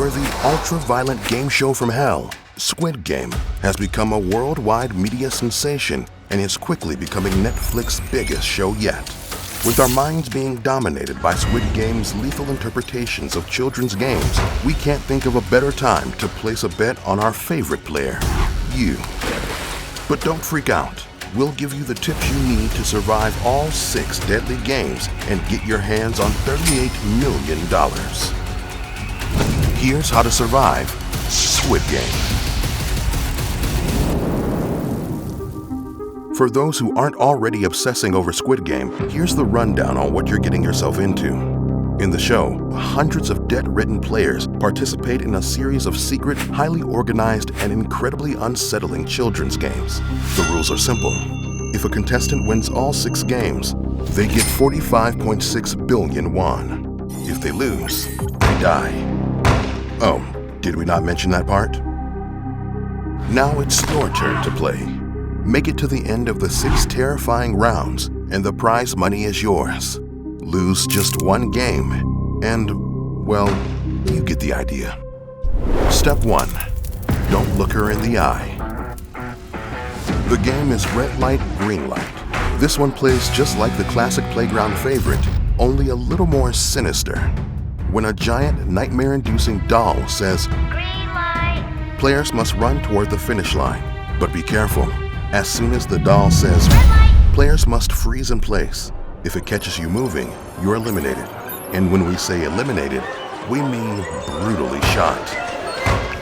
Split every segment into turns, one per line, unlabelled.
binge-worthy, ultraviolent game show from hell, Squid Game has become a worldwide media sensation and is quickly becoming Netflix's biggest show yet. With our minds being dominated by Squid Game's lethal interpretations of children's games, we can't think of a better time to place a bet on our favorite player, you. But don't freak out. We'll give you the tips you need to survive all 6 deadly games and get your hands on $38 million. Here's how to survive Squid Game. For those who aren't already obsessing over Squid Game, here's the rundown on what you're getting yourself into. In the show, hundreds of debt-ridden players participate in a series of secret, highly organized, and incredibly unsettling children's games. The rules are simple. If a contestant wins all 6 games, they get 45.6 billion won. If they lose, they die. Oh, did we not mention that part? Now it's your turn to play. Make it to the end of the 6 terrifying rounds, and the prize money is yours. Lose just 1 game, and, well, you get the idea. Step 1. Don't look her in the eye. The game is red light, green light. This one plays just like the classic playground favorite, only a little more sinister. When a giant, nightmare-inducing doll says, "Green light," players must run toward the finish line. But be careful. As soon as the doll says, "Red light," players must freeze in place. If it catches you moving, you're eliminated. And when we say eliminated, we mean brutally shot.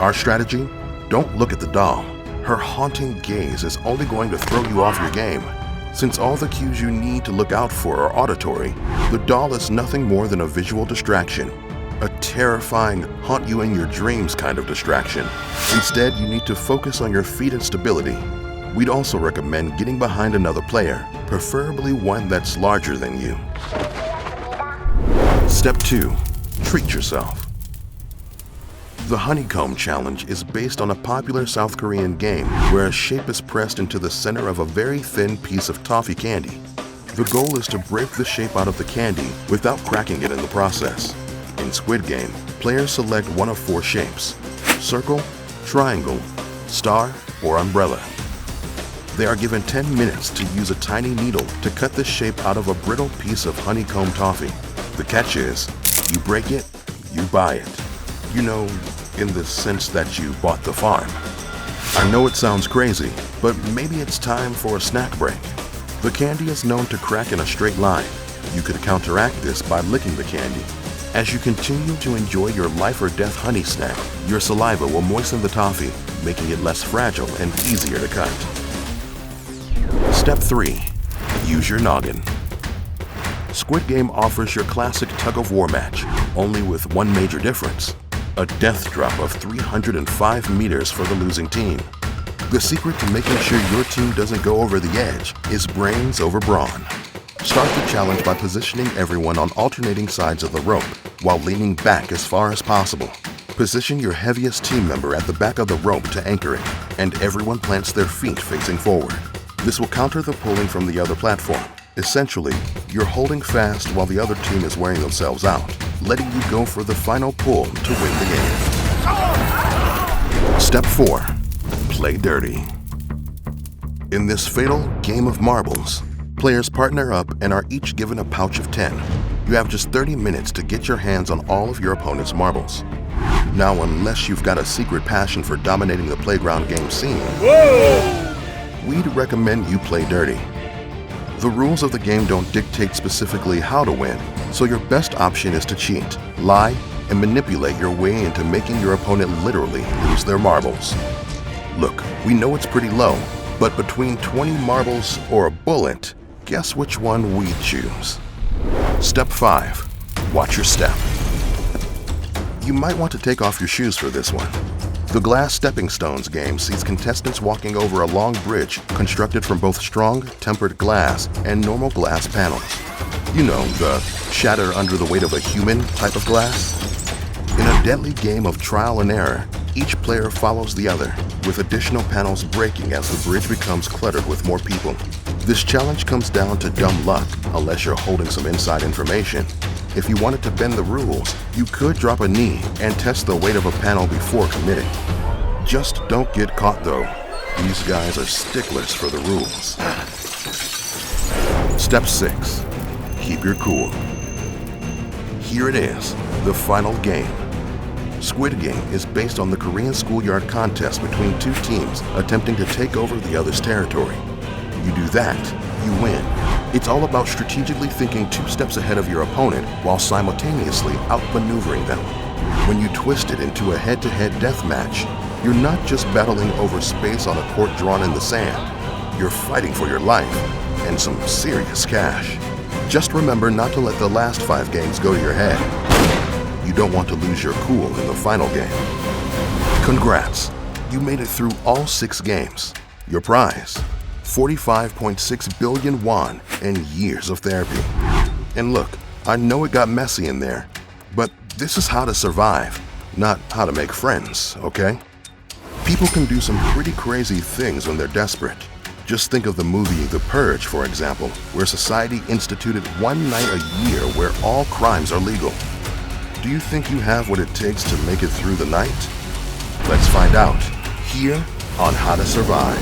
Our strategy? Don't look at the doll. Her haunting gaze is only going to throw you off your game. Since all the cues you need to look out for are auditory, the doll is nothing more than a visual distraction. A terrifying, haunt you in your dreams kind of distraction. Instead, you need to focus on your feet and stability. We'd also recommend getting behind another player, preferably one that's larger than you. Step 2. Treat yourself. The Honeycomb Challenge is based on a popular South Korean game where a shape is pressed into the center of a very thin piece of toffee candy. The goal is to break the shape out of the candy without cracking it in the process. In Squid Game, players select one of 4 shapes: circle, triangle, star, or umbrella. They are given 10 minutes to use a tiny needle to cut the shape out of a brittle piece of honeycomb toffee. The catch is, you break it, you buy it. You know, in the sense that you bought the farm. I know it sounds crazy, but maybe it's time for a snack break. The candy is known to crack in a straight line. You could counteract this by licking the candy. As you continue to enjoy your life or death honey snack, your saliva will moisten the toffee, making it less fragile and easier to cut. Step 3. Use your noggin. Squid Game offers your classic tug-of-war match, only with one major difference: a death drop of 305 meters for the losing team. The secret to making sure your team doesn't go over the edge is brains over brawn. Start the challenge by positioning everyone on alternating sides of the rope while leaning back as far as possible. Position your heaviest team member at the back of the rope to anchor it, and everyone plants their feet facing forward. This will counter the pulling from the other platform. Essentially, you're holding fast while the other team is wearing themselves out, letting you go for the final pull to win the game. Step 4. Play dirty. In this fatal game of marbles, players partner up and are each given a pouch of 10. You have just 30 minutes to get your hands on all of your opponent's marbles. Now, unless you've got a secret passion for dominating the playground game scene, we'd recommend you play dirty. The rules of the game don't dictate specifically how to win, so your best option is to cheat, lie, and manipulate your way into making your opponent literally lose their marbles. Look, we know it's pretty low, but between 20 marbles or a bullet, guess which one we choose. Step 5. Watch your step. You might want to take off your shoes for this one. The Glass Stepping Stones game sees contestants walking over a long bridge constructed from both strong, tempered glass and normal glass panels. You know, the shatter under the weight of a human type of glass. In a deadly game of trial and error, each player follows the other, with additional panels breaking as the bridge becomes cluttered with more people. This challenge comes down to dumb luck, unless you're holding some inside information. If you wanted to bend the rules, you could drop a knee and test the weight of a panel before committing. Just don't get caught though. These guys are sticklers for the rules. Step 6. Keep your cool. Here it is, the final game. Squid Game is based on the Korean schoolyard contest between two teams attempting to take over the other's territory. You do that, you win. It's all about strategically thinking 2 steps ahead of your opponent while simultaneously outmaneuvering them. When you twist it into a head-to-head death match, you're not just battling over space on a court drawn in the sand. You're fighting for your life and some serious cash. Just remember not to let the last 5 games go to your head. You don't want to lose your cool in the final game. Congrats! You made it through all 6 games. Your prize, 45.6 billion won and years of therapy. And look, I know it got messy in there, but this is how to survive, not how to make friends, okay? People can do some pretty crazy things when they're desperate. Just think of the movie The Purge, for example, where society instituted 1 night a year where all crimes are legal. Do you think you have what it takes to make it through the night? Let's find out, here on How to Survive.